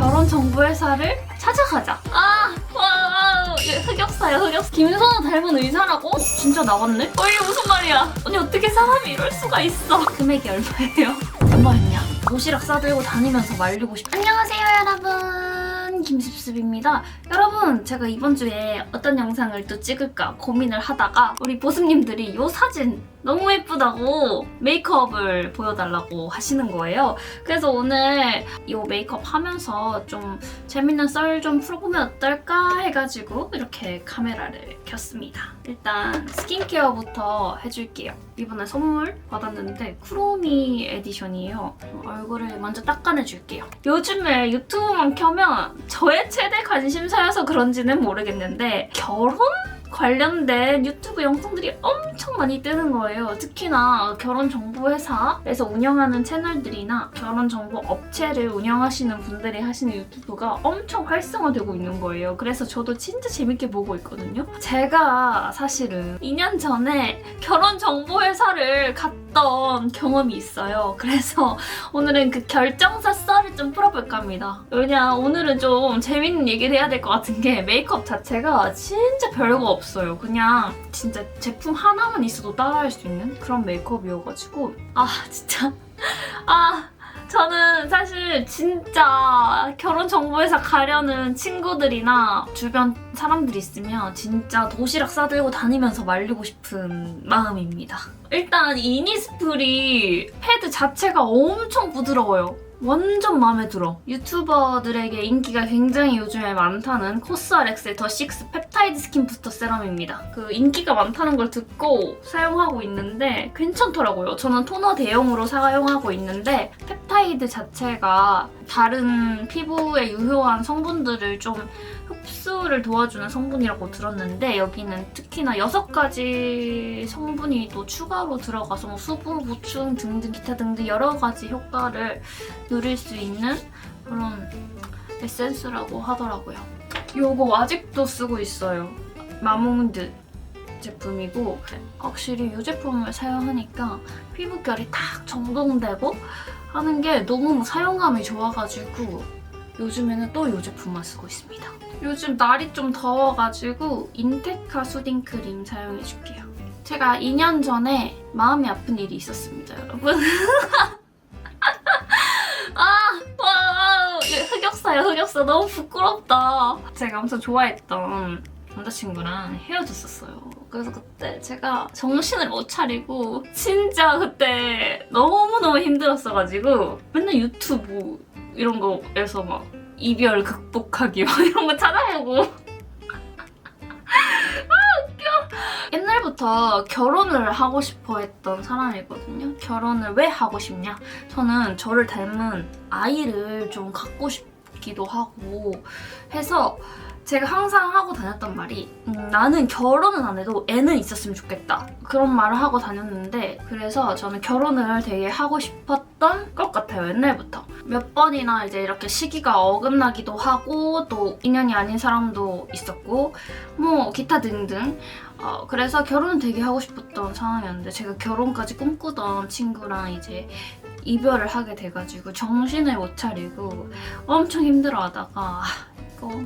결혼정보회사를 찾아가자. 와, 흑역사야, 흑역사. 김선호 닮은 의사라고? 진짜 나왔네? 이게 무슨 말이야? 아니, 어떻게 사람이 이럴 수가 있어? 금액이 얼마예요? 얼마였냐? 도시락 싸들고 다니면서 말리고 싶어. 안녕하세요, 여러분. 김습습입니다. 여러분, 제가 이번 주에 어떤 영상을 또 찍을까 고민을 하다가 우리 보스님들이 이 사진 너무 예쁘다고 메이크업을 보여달라고 하시는 거예요. 그래서 오늘 이 메이크업 하면서 좀 재밌는 썰 좀 풀어보면 어떨까 해가지고 이렇게 카메라를 켰습니다. 일단 스킨케어부터 해줄게요. 이번에 선물 받았는데 쿠로미 에디션이에요. 얼굴을 먼저 닦아내줄게요. 요즘에 유튜브만 켜면 저의 최대 관심사여서 그런지는 모르겠는데 결혼? 관련된 유튜브 영상들이 엄청 많이 뜨는 거예요. 특히나 결혼정보회사에서 운영하는 채널들이나 결혼정보 업체를 운영하시는 분들이 하시는 유튜브가 엄청 활성화되고 있는 거예요. 그래서 저도 진짜 재밌게 보고 있거든요. 제가 사실은 2년 전에 결혼정보회사를 갔던 경험이 있어요. 그래서 오늘은 그 결정사 썰을 좀 풀어볼까 합니다. 왜냐, 오늘은 좀 재밌는 얘기를 해야 될 것 같은 게 메이크업 자체가 진짜 별거 없어요. 그냥 진짜 제품 하나만 있어도 따라할 수 있는 그런 메이크업이어가지고 진짜 저는 사실 진짜 결혼정보회사 가려는 친구들이나 주변 사람들이 있으면 진짜 도시락 싸들고 다니면서 말리고 싶은 마음입니다. 일단 이니스프리 패드 자체가 엄청 부드러워요. 완전 마음에 들어. 유튜버들에게 인기가 굉장히 요즘에 많다는 코스알엑스의 더6 펩타이드 스킨 부스터 세럼입니다. 그 인기가 많다는 걸 듣고 사용하고 있는데 괜찮더라고요. 저는 토너 대용으로 사용하고 있는데 펩타이드 자체가 다른 피부에 유효한 성분들을 좀 흡수를 도와주는 성분이라고 들었는데 여기는 특히나 6가지 성분이 또 추가로 들어가서 뭐 수분 보충 등등 기타 등등 여러 가지 효과를 누릴 수 있는 그런 에센스라고 하더라고요. 요거 아직도 쓰고 있어요. 마몽드 제품이고 확실히 이 제품을 사용하니까 피부결이 딱 정돈되고 하는 게 너무 사용감이 좋아가지고 요즘에는 또 이 제품만 쓰고 있습니다. 요즘 날이 좀 더워가지고 인테카 수딩 크림 사용해줄게요. 제가 2년 전에 마음이 아픈 일이 있었습니다, 여러분. 흑역사야, 흑역사. 너무 부끄럽다. 제가 엄청 좋아했던 남자친구랑 헤어졌었어요. 그래서 그때 제가 정신을 못 차리고 진짜 그때 너무너무 힘들었어가지고 맨날 유튜브 이런 거에서 막 이별 극복하기 막 이런 거 찾아보고 웃겨. 옛날부터 결혼을 하고 싶어 했던 사람이거든요. 결혼을 왜 하고 싶냐? 저는 저를 닮은 아이를 좀 갖고 싶기도 하고 해서 제가 항상 하고 다녔던 말이 나는 결혼은 안 해도 애는 있었으면 좋겠다. 그런 말을 하고 다녔는데 그래서 저는 결혼을 되게 하고 싶었던 것 같아요. 옛날부터. 몇 번이나 이제 이렇게 시기가 어긋나기도 하고 또 인연이 아닌 사람도 있었고 뭐 기타 등등 그래서 결혼은 되게 하고 싶었던 상황이었는데 제가 결혼까지 꿈꾸던 친구랑 이제 이별을 하게 돼가지고 정신을 못 차리고 엄청 힘들어하다가 이거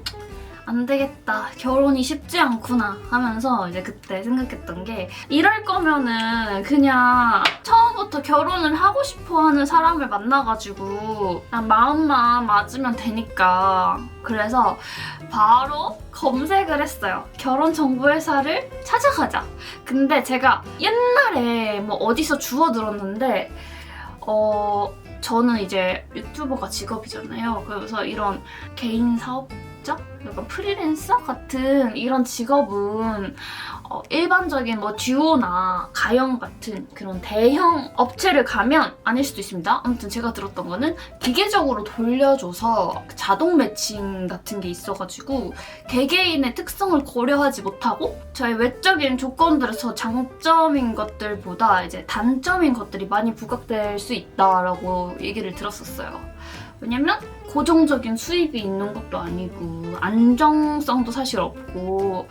안 되겠다. 결혼이 쉽지 않구나 하면서 이제 그때 생각했던 게 이럴 거면은 그냥 처음부터 결혼을 하고 싶어 하는 사람을 만나가지고 그냥 마음만 맞으면 되니까 그래서 바로 검색을 했어요. 결혼정보회사를 찾아가자. 근데 제가 옛날에 뭐 어디서 주워 들었는데 저는 이제 유튜버가 직업이잖아요. 그래서 이런 개인 사업 약간 프리랜서 같은 이런 직업은 일반적인 뭐 듀오나 가영 같은 그런 대형 업체를 가면 아닐 수도 있습니다. 아무튼 제가 들었던 거는 기계적으로 돌려줘서 자동 매칭 같은 게 있어가지고 개개인의 특성을 고려하지 못하고 저의 외적인 조건들에서 장점인 것들보다 이제 단점인 것들이 많이 부각될 수 있다라고 얘기를 들었었어요. 왜냐면 고정적인 수입이 있는 것도 아니고 안정성도 사실 없고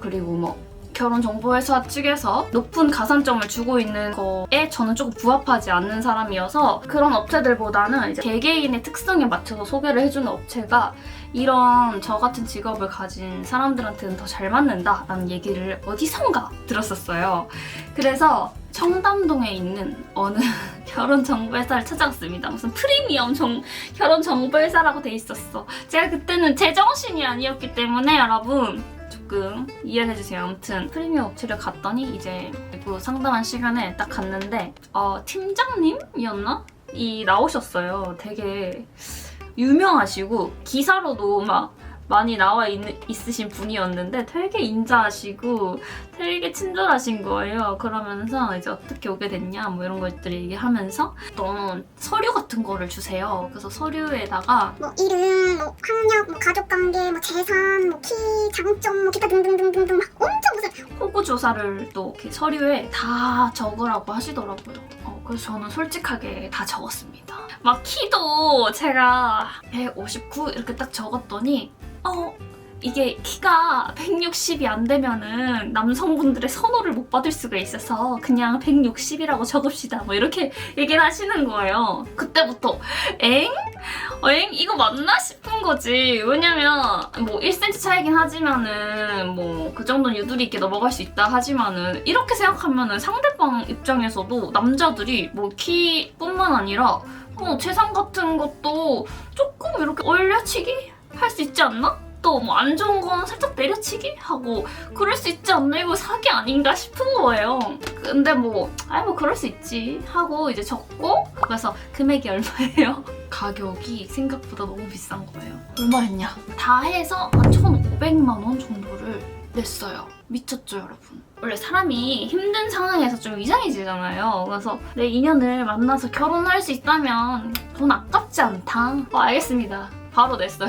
그리고 뭐 결혼정보회사 측에서 높은 가산점을 주고 있는 거에 저는 조금 부합하지 않는 사람이어서 그런 업체들보다는 이제 개개인의 특성에 맞춰서 소개를 해주는 업체가 이런 저 같은 직업을 가진 사람들한테는 더 잘 맞는다라는 얘기를 어디선가 들었었어요. 그래서 청담동에 있는 어느 결혼정보회사를 찾아갔습니다. 무슨 프리미엄 결혼정보회사라고 돼 있었어. 제가 그때는 제정신이 아니었기 때문에 여러분 조금 이해해주세요. 아무튼 프리미엄 업체를 갔더니 이제 그 상담한 시간에 딱 갔는데 팀장님이었나? 이 나오셨어요. 되게 유명하시고 기사로도 막 많이 나와 있으신 분이었는데 되게 인자하시고 되게 친절하신 거예요. 그러면서 이제 어떻게 오게 됐냐 뭐 이런 것들 얘기하면서 또 서류 같은 거를 주세요. 그래서 서류에다가 뭐 이름, 뭐 학력, 뭐 가족관계, 뭐 재산, 뭐 키, 장점, 뭐 기타 등등등등등 막 엄청 무슨 호구 조사를 또 이렇게 서류에 다 적으라고 하시더라고요. 그래서 저는 솔직하게 다 적었습니다. 막 키도 제가 159 이렇게 딱 적었더니 이게 키가 160이 안 되면은 남성분들의 선호를 못 받을 수가 있어서 그냥 160이라고 적읍시다 뭐 이렇게 얘기를 하시는 거예요. 그때부터 엥? 이거 맞나 싶은 거지. 왜냐면 뭐 1cm 차이긴 하지만은 뭐 그 정도는 유두리 있게 넘어갈 수 있다 하지만은 이렇게 생각하면은 상대방 입장에서도 남자들이 뭐 키뿐만 아니라 재산 같은 것도 조금 이렇게 올려치기 할 수 있지 않나? 또 뭐 안 좋은 건 살짝 내려치기 하고 그럴 수 있지 않나? 이거 사기 아닌가 싶은 거예요. 근데 뭐 그럴 수 있지 하고 이제 적고 그래서 금액이 얼마예요? 가격이 생각보다 너무 비싼 거예요. 얼마였냐? 다 해서 한 1,500만 원 정도를 냈어요. 미쳤죠 여러분? 원래 사람이 힘든 상황에서 좀 이상해지잖아요. 그래서 내 인연을 만나서 결혼할 수 있다면 돈 아깝지 않다. 알겠습니다. 바로 냈어요.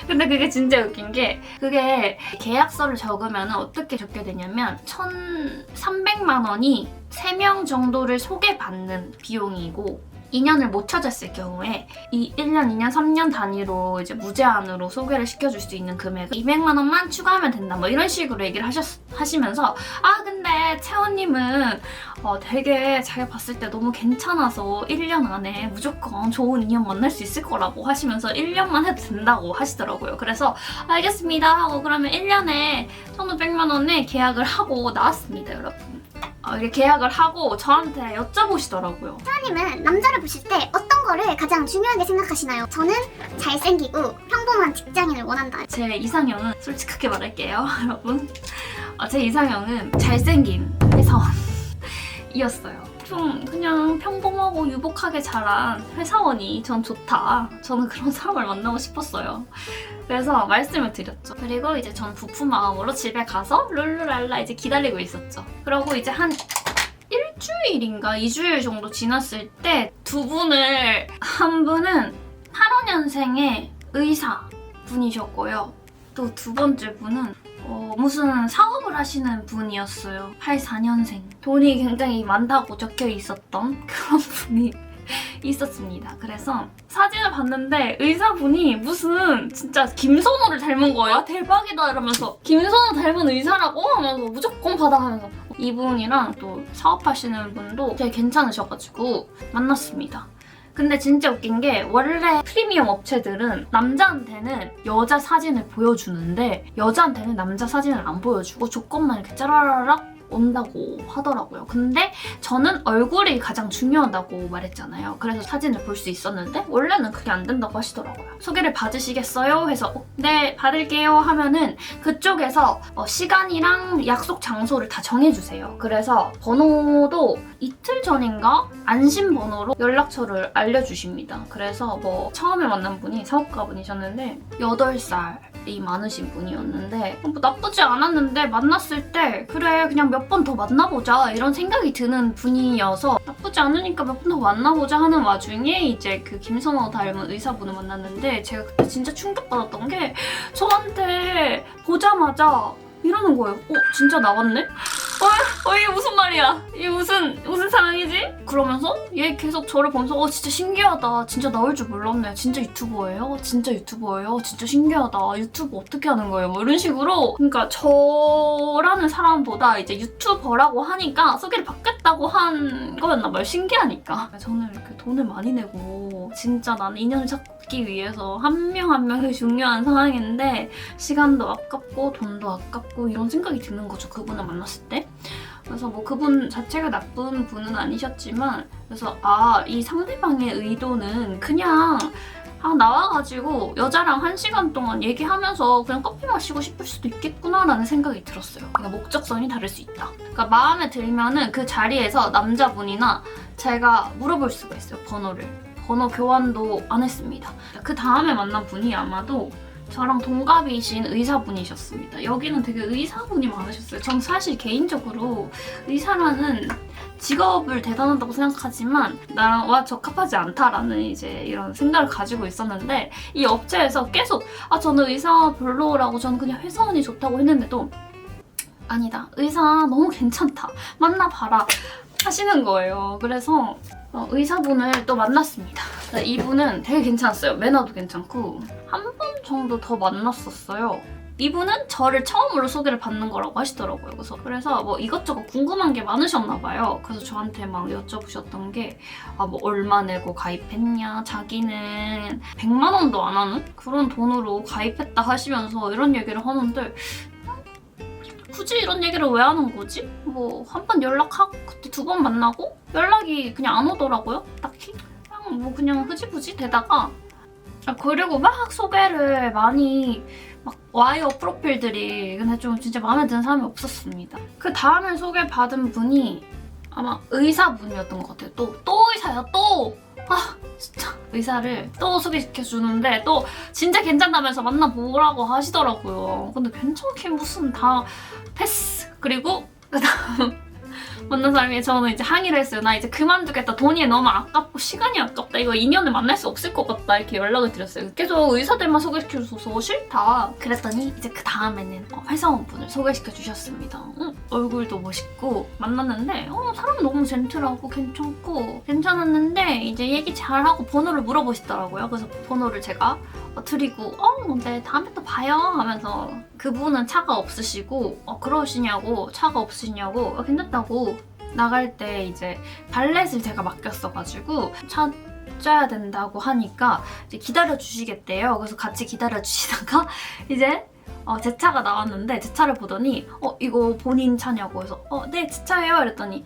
근데 그게 진짜 웃긴 게 그게 계약서를 적으면 어떻게 적게 되냐면 1,300만 원이 3명 정도를 소개받는 비용이고 2년을 못 찾았을 경우에 이 1년, 2년, 3년 단위로 이제 무제한으로 소개를 시켜줄 수 있는 금액 200만 원만 추가하면 된다 뭐 이런 식으로 얘기를 하시면서 근데 채원님은 되게 자기가 봤을 때 너무 괜찮아서 1년 안에 무조건 좋은 인연 만날 수 있을 거라고 하시면서 1년만 해도 된다고 하시더라고요. 그래서 알겠습니다 하고 그러면 1년에 1,500만 원에 계약을 하고 나왔습니다 여러분. 이렇게 계약을 하고 저한테 여쭤보시더라고요. 사장님은 남자를 보실 때 어떤 거를 가장 중요하게 생각하시나요? 저는 잘생기고 평범한 직장인을 원한다. 제 이상형은 솔직하게 말할게요 여러분. 제 이상형은 잘생긴 회사원이었어요. 좀 그냥 평범하고 유복하게 자란 회사원이 전 좋다. 저는 그런 사람을 만나고 싶었어요. 그래서 말씀을 드렸죠. 그리고 이제 전 부푼 마음으로 집에 가서 룰루랄라 이제 기다리고 있었죠. 그러고 이제 한 일주일인가 2주일 정도 지났을 때 두 분을 한 분은 85년생의 의사 분이셨고요. 또 두 번째 분은 무슨 사업을 하시는 분이었어요. 84년생. 돈이 굉장히 많다고 적혀 있었던 그런 분이 있었습니다. 그래서 사진을 봤는데 의사분이 무슨 진짜 김선호를 닮은 거예요. 대박이다 이러면서 김선호 닮은 의사라고 하면서 무조건 받아가면서 이분이랑 또 사업하시는 분도 되게 괜찮으셔가지고 만났습니다. 근데 진짜 웃긴 게 원래 프리미엄 업체들은 남자한테는 여자 사진을 보여주는데 여자한테는 남자 사진을 안 보여주고 조건만 이렇게 짜라라락 온다고 하더라고요. 근데 저는 얼굴이 가장 중요하다고 말했잖아요. 그래서 사진을 볼 수 있었는데 원래는 그게 안 된다고 하시더라고요. 소개를 받으시겠어요? 해서 네 받을게요 하면은 그쪽에서 시간이랑 약속 장소를 다 정해주세요. 그래서 번호도 이틀 전인가 안심 번호로 연락처를 알려주십니다. 그래서 뭐 처음에 만난 분이 사업가분이셨는데 8살이 많으신 분이었는데 뭐 나쁘지 않았는데 만났을 때 그래 그냥 몇 번 더 만나보자 이런 생각이 드는 분이어서 나쁘지 않으니까 몇 번 더 만나보자 하는 와중에 이제 그 김선호 닮은 의사분을 만났는데 제가 그때 진짜 충격받았던 게 저한테 보자마자 이러는 거예요. 진짜 나왔네? 이게 무슨 말이야? 이게 무슨 상황이지? 그러면서 얘 계속 저를 보면서 진짜 신기하다. 진짜 나올 줄 몰랐네. 진짜 유튜버예요? 진짜 유튜버예요? 진짜 신기하다. 유튜브 어떻게 하는 거예요? 뭐 이런 식으로. 그러니까 저라는 사람보다 이제 유튜버라고 하니까 소개를 받겠다고 한 거였나 봐요. 신기하니까. 저는 이렇게 돈을 많이 내고 진짜 나는 인연을 찾기 위해서 한 명 한 명이 중요한 상황인데 시간도 아깝고 돈도 아깝고 이런 생각이 드는 거죠. 그분을 만났을 때. 그래서 뭐 그분 자체가 나쁜 분은 아니셨지만 그래서 이 상대방의 의도는 그냥 나와가지고 여자랑 1시간 동안 얘기하면서 그냥 커피 마시고 싶을 수도 있겠구나라는 생각이 들었어요. 그러니까 목적성이 다를 수 있다. 그러니까 마음에 들면은 그 자리에서 남자분이나 제가 물어볼 수가 있어요. 번호 교환도 안 했습니다. 그 다음에 만난 분이 아마도 저랑 동갑이신 의사분이셨습니다. 여기는 되게 의사분이 많으셨어요. 전 사실 개인적으로 의사라는 직업을 대단하다고 생각하지만 나랑 적합하지 않다라는 이제 이런 생각을 가지고 있었는데 이 업체에서 계속 저는 의사 별로라고 저는 그냥 회사원이 좋다고 했는데도 아니다. 의사 너무 괜찮다. 만나봐라. 하시는 거예요. 그래서 의사분을 또 만났습니다. 이분은 되게 괜찮았어요. 매너도 괜찮고 한 번 정도 더 만났었어요. 이분은 저를 처음으로 소개를 받는 거라고 하시더라고요. 그래서 뭐 이것저것 궁금한 게 많으셨나 봐요. 그래서 저한테 막 여쭤보셨던 게 뭐 얼마 내고 가입했냐, 자기는 100만 원도 안 하는 그런 돈으로 가입했다 하시면서 이런 얘기를 하는데 굳이 이런 얘기를 왜 하는 거지? 뭐 한 번 연락하고 그때 2번 만나고 연락이 그냥 안 오더라고요. 딱히 그냥 흐지부지 되다가 그리고 막 소개를 많이 막 와요 프로필들이. 근데 좀 진짜 마음에 드는 사람이 없었습니다. 그 다음에 소개받은 분이 아마 의사분이었던 것 같아요. 또 의사야 또! 진짜 의사를 또 소개시켜주는데 또 진짜 괜찮다면서 만나보라고 하시더라고요. 근데 괜찮긴 무슨 다 패스. 그리고 그 다음 만난 사람이 저는 이제 항의를 했어요. 나 이제 그만두겠다. 돈이 너무 아깝고 시간이 아깝다. 이거 인연을 만날 수 없을 것 같다. 이렇게 연락을 드렸어요. 계속 의사들만 소개시켜줘서 싫다. 그랬더니 이제 그 다음에는 회사원분을 소개시켜 주셨습니다. 얼굴도 멋있고 만났는데 사람 너무 젠틀하고 괜찮고 괜찮았는데 이제 얘기 잘하고 번호를 물어보시더라고요. 그래서 번호를 제가 드리고 근데 다음에 또 봐요 하면서 그분은 차가 없으시고 그러시냐고 차가 없으시냐고 괜찮다고 나갈 때 이제 발렛을 제가 맡겼어가지고 찾아야 된다고 하니까 이제 기다려주시겠대요. 그래서 같이 기다려주시다가 이제 제 차가 나왔는데 제 차를 보더니 이거 본인 차냐고 해서 네 제 차예요 이랬더니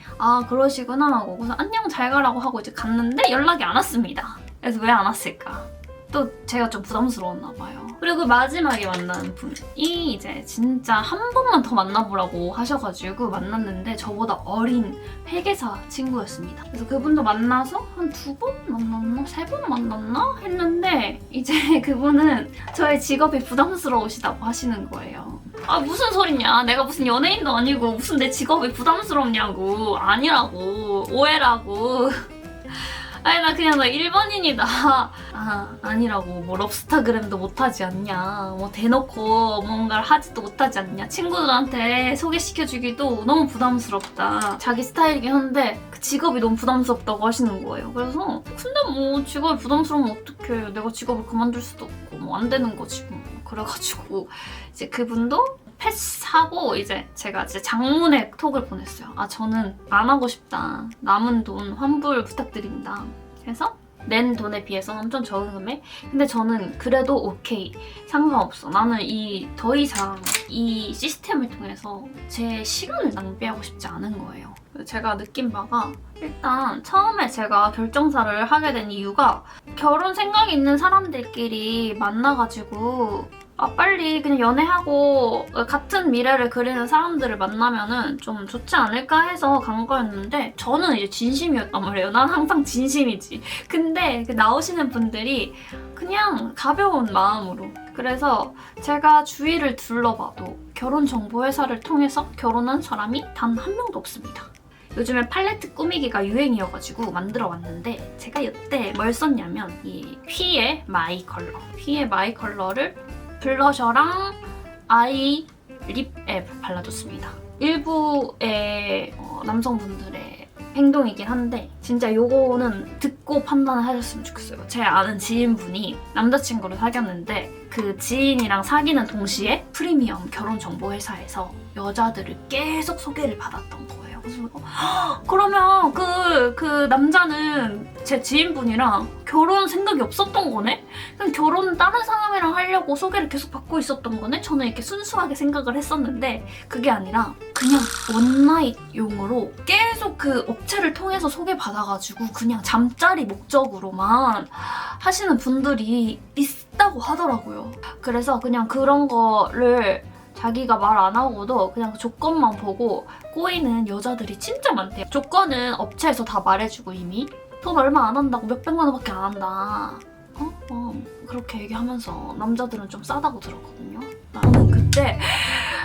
그러시구나 하고 그래서 안녕 잘 가라고 하고 이제 갔는데 연락이 안 왔습니다. 그래서 왜 안 왔을까? 또 제가 좀 부담스러웠나 봐요. 그리고 마지막에 만난 분이 이제 진짜 한 번만 더 만나보라고 하셔가지고 만났는데 저보다 어린 회계사 친구였습니다. 그래서 그분도 만나서 한 2번 만났나? 3번 만났나? 했는데 이제 그분은 저의 직업이 부담스러우시다고 하시는 거예요. 무슨 소리냐. 내가 무슨 연예인도 아니고 무슨 내 직업이 부담스럽냐고. 아니라고. 오해라고. 나 그냥 나 일반인이다. 아니라고. 뭐 럽스타그램도 못하지 않냐. 뭐 대놓고 뭔가를 하지도 못하지 않냐. 친구들한테 소개시켜주기도 너무 부담스럽다. 자기 스타일이긴 한데 그 직업이 너무 부담스럽다고 하시는 거예요. 그래서 근데 뭐 직업이 부담스러우면 어떡해. 내가 직업을 그만둘 수도 없고 뭐 안 되는 거지 뭐. 그래가지고 이제 그분도 패스하고 이제 제가 이제 장문의 톡을 보냈어요. 저는 안 하고 싶다. 남은 돈 환불 부탁드립니다. 그래서 낸 돈에 비해서 엄청 적은 금액? 근데 저는 그래도 오케이. 상관없어. 나는 더 이상 이 시스템을 통해서 제 시간을 낭비하고 싶지 않은 거예요. 제가 느낀 바가 일단 처음에 제가 결정사를 하게 된 이유가 결혼 생각이 있는 사람들끼리 만나가지고 빨리 그냥 연애하고 같은 미래를 그리는 사람들을 만나면은 좀 좋지 않을까 해서 간 거였는데 저는 이제 진심이었단 말이에요. 난 항상 진심이지. 근데 나오시는 분들이 그냥 가벼운 마음으로. 그래서 제가 주위를 둘러봐도 결혼정보회사를 통해서 결혼한 사람이 단 한 명도 없습니다. 요즘에 팔레트 꾸미기가 유행이어가지고 만들어 왔는데 제가 이때 뭘 썼냐면 이 휘의 마이 컬러를 블러셔랑 아이 립 앱 발라줬습니다. 일부의 남성분들의 행동이긴 한데 진짜 요거는 듣고 판단을 하셨으면 좋겠어요. 제 아는 지인분이 남자친구를 사귀었는데 그 지인이랑 사귀는 동시에 프리미엄 결혼정보회사에서 여자들을 계속 소개를 받았던 거예요. 그래서 그러면 그 남자는 제 지인분이랑 결혼 생각이 없었던 거네? 그냥 결혼 다른 사람이랑 하려고 소개를 계속 받고 있었던 거네? 저는 이렇게 순수하게 생각을 했었는데 그게 아니라 그냥 원나잇용으로 계속 그 업체를 통해서 소개받아가지고 그냥 잠자리 목적으로만 하시는 분들이 있다고 하더라고요. 그래서 그냥 그런 거를 자기가 말 안 하고도 그냥 조건만 보고 꼬이는 여자들이 진짜 많대요. 조건은 업체에서 다 말해주고 이미 돈 얼마 안 한다고 몇백만 원밖에 안 한다. 그렇게 얘기하면서 남자들은 좀 싸다고 들었거든요. 나는 그때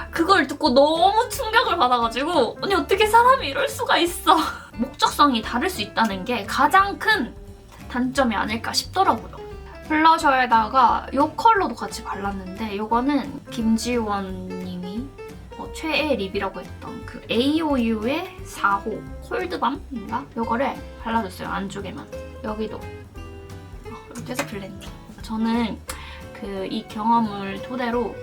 그걸 듣고 너무 충격을 받아가지고 아니 어떻게 사람이 이럴 수가 있어. 목적성이 다를 수 있다는 게 가장 큰 단점이 아닐까 싶더라고요. 블러셔에다가 이 컬러도 같이 발랐는데 이거는 김지원 님이 최애 립이라고 했던 그 AOU의 4호 콜드밤인가? 이거를 발라줬어요. 안쪽에만. 여기도 이렇게 해서 블렌딩. 저는 이 경험을 토대로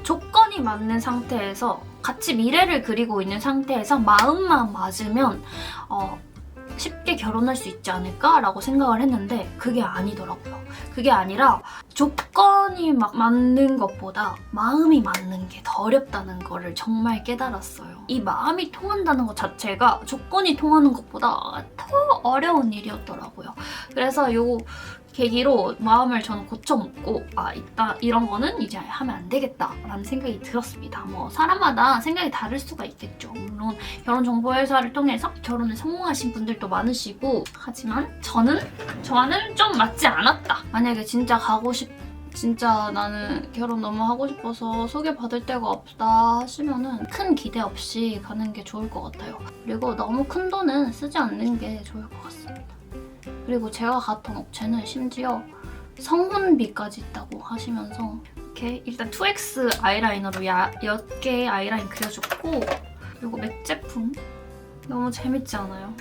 조건이 맞는 상태에서 같이 미래를 그리고 있는 상태에서 마음만 맞으면 쉽게 결혼할 수 있지 않을까라고 생각을 했는데 그게 아니더라고요. 그게 아니라 조건이 맞는 것보다 마음이 맞는 게 더 어렵다는 거를 정말 깨달았어요. 이 마음이 통한다는 것 자체가 조건이 통하는 것보다 더 어려운 일이었더라고요. 그래서 요 계기로 마음을 저는 고쳐먹고 이런 거는 이제 하면 안 되겠다라는 생각이 들었습니다. 사람마다 생각이 다를 수가 있겠죠. 물론 결혼정보회사를 통해서 결혼에 성공하신 분들도 많으시고 하지만 저와는 좀 맞지 않았다. 만약에 진짜 나는 결혼 너무 하고 싶어서 소개받을 데가 없다 하시면은 큰 기대 없이 가는 게 좋을 것 같아요. 그리고 너무 큰 돈은 쓰지 않는 게 좋을 것 같습니다. 그리고 제가 갔던 업체는 심지어 성혼비까지 있다고 하시면서 이렇게 일단 2X 아이라이너로 옅게 아이라인 그려줬고 그리고 맥 제품 너무 재밌지 않아요?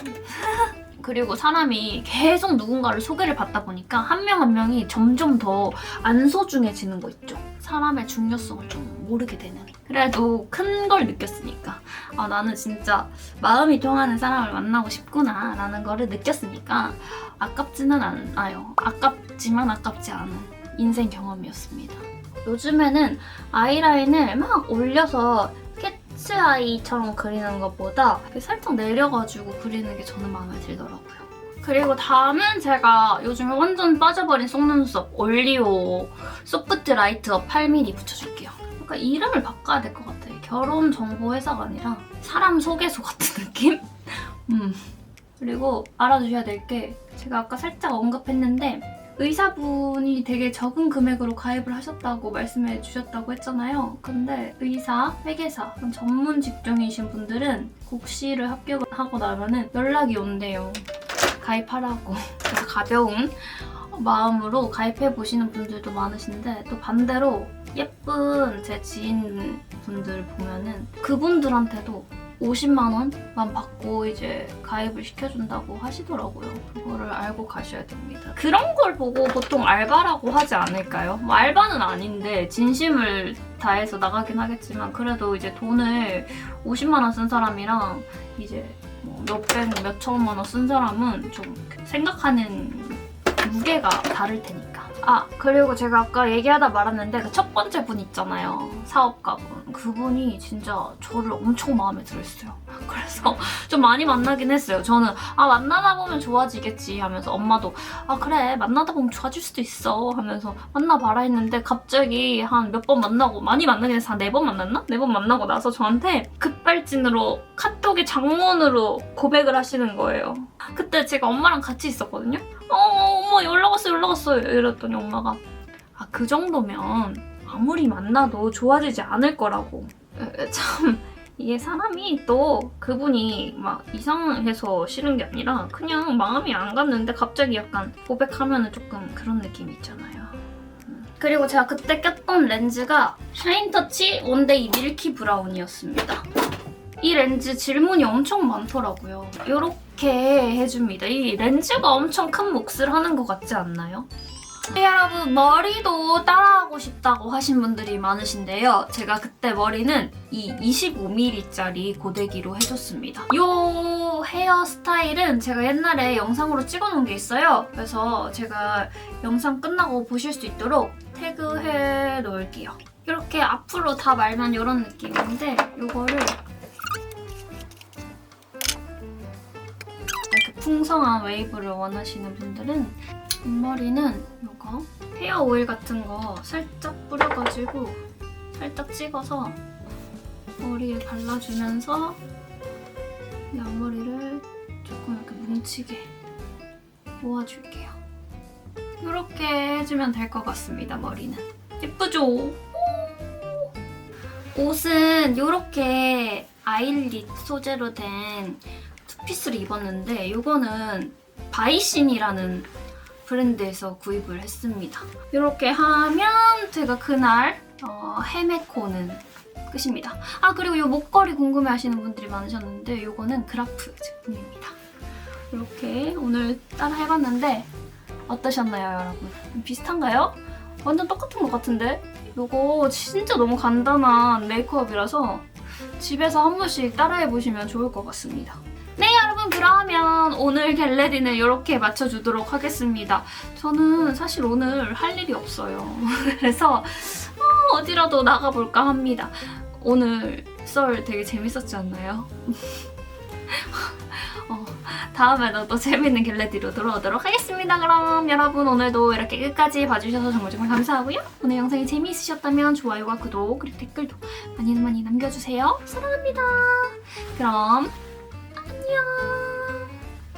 그리고 사람이 계속 누군가를 소개를 받다 보니까 한 명 한 명이 점점 더 안 소중해지는 거 있죠. 사람의 중요성을 좀 모르게 되는. 그래도 큰 걸 느꼈으니까 나는 진짜 마음이 통하는 사람을 만나고 싶구나 라는 거를 느꼈으니까 아깝지는 않아요. 아깝지만 아깝지 않은 인생 경험이었습니다. 요즘에는 아이라인을 막 올려서 캐츠아이처럼 그리는 것보다 살짝 내려가지고 그리는 게 저는 마음에 들더라고요. 그리고 다음은 제가 요즘에 완전 빠져버린 속눈썹 올리오 소프트 라이트업 8mm 붙여줄게요. 그러니까 이름을 바꿔야 될 것 같아요. 결혼정보회사가 아니라 사람 소개소 같은 느낌? 그리고 알아두셔야 될 게 제가 아까 살짝 언급했는데 의사분이 되게 적은 금액으로 가입을 하셨다고 말씀해 주셨다고 했잖아요. 근데 의사, 회계사, 전문 직종이신 분들은 국시를 합격하고 나면은 연락이 온대요. 가입하라고. 그래서 가벼운 마음으로 가입해 보시는 분들도 많으신데 또 반대로 예쁜 제 지인분들 보면은 그분들한테도 50만 원만 받고 이제 가입을 시켜준다고 하시더라고요. 그거를 알고 가셔야 됩니다. 그런 걸 보고 보통 알바라고 하지 않을까요? 알바는 아닌데 진심을 다해서 나가긴 하겠지만 그래도 이제 돈을 50만 원 쓴 사람이랑 이제 몇천만 원 쓴 사람은 좀 생각하는 무게가 다를 테니까. 그리고 제가 아까 얘기하다 말았는데 그 첫 번째 분 있잖아요. 사업가분. 그분이 진짜 저를 엄청 마음에 들었어요. 그래서 좀 많이 만나긴 했어요. 저는 만나다 보면 좋아지겠지 하면서 엄마도 그래 만나다 보면 좋아질 수도 있어 하면서 만나봐라 했는데 갑자기 한 몇 번 만나고 많이 만나긴 해서 한 4번 만났나? 4번 만나고 나서 저한테 급발진으로 카톡에 장문으로 고백을 하시는 거예요. 그때 제가 엄마랑 같이 있었거든요. 엄마 연락 왔어요 이랬더니 엄마가 그 정도면 아무리 만나도 좋아지지 않을 거라고. 참 이게 사람이 또 그분이 막 이상해서 싫은 게 아니라 그냥 마음이 안 갔는데 갑자기 약간 고백하면 조금 그런 느낌이 있잖아요. 그리고 제가 그때 꼈던 렌즈가 샤인터치 원데이 밀키 브라운이었습니다. 이 렌즈 질문이 엄청 많더라고요. 이렇게 해줍니다. 이 렌즈가 엄청 큰 몫을 하는 것 같지 않나요? 네, 여러분 머리도 따라하고 싶다고 하신 분들이 많으신데요. 제가 그때 머리는 이 25mm짜리 고데기로 해줬습니다. 이 헤어스타일은 제가 옛날에 영상으로 찍어놓은 게 있어요. 그래서 제가 영상 끝나고 보실 수 있도록 태그해 놓을게요. 이렇게 앞으로 다 말면 이런 느낌인데 이거를 이렇게 풍성한 웨이브를 원하시는 분들은 앞머리는 이거 헤어 오일 같은 거 살짝 뿌려가지고 살짝 찍어서 머리에 발라주면서 이 앞머리를 조금 이렇게 뭉치게 모아줄게요. 이렇게 해주면 될 것 같습니다. 머리는 예쁘죠? 옷은 이렇게 아일릿 소재로 된 투피스를 입었는데 이거는 바이신이라는 브랜드에서 구입을 했습니다. 이렇게 하면 제가 그날 헤메코는 끝입니다. 아 그리고 이 목걸이 궁금해하시는 분들이 많으셨는데 이거는 그라프 제품입니다. 이렇게 오늘 따라 해봤는데 어떠셨나요 여러분? 비슷한가요? 완전 똑같은 것 같은데? 이거 진짜 너무 간단한 메이크업이라서 집에서 한 번씩 따라해보시면 좋을 것 같습니다. 네 여러분 그러면 오늘 겟레디는 이렇게 맞춰주도록 하겠습니다. 저는 사실 오늘 할 일이 없어요. 그래서 어디라도 나가볼까 합니다. 오늘 썰 되게 재밌었지 않나요? 다음에도 또 재밌는 겟레디로 돌아오도록 하겠습니다. 그럼 여러분 오늘도 이렇게 끝까지 봐주셔서 정말 감사하고요. 오늘 영상이 재미있으셨다면 좋아요와 구독 그리고 댓글도 많이 남겨주세요. 사랑합니다. 그럼 안녕.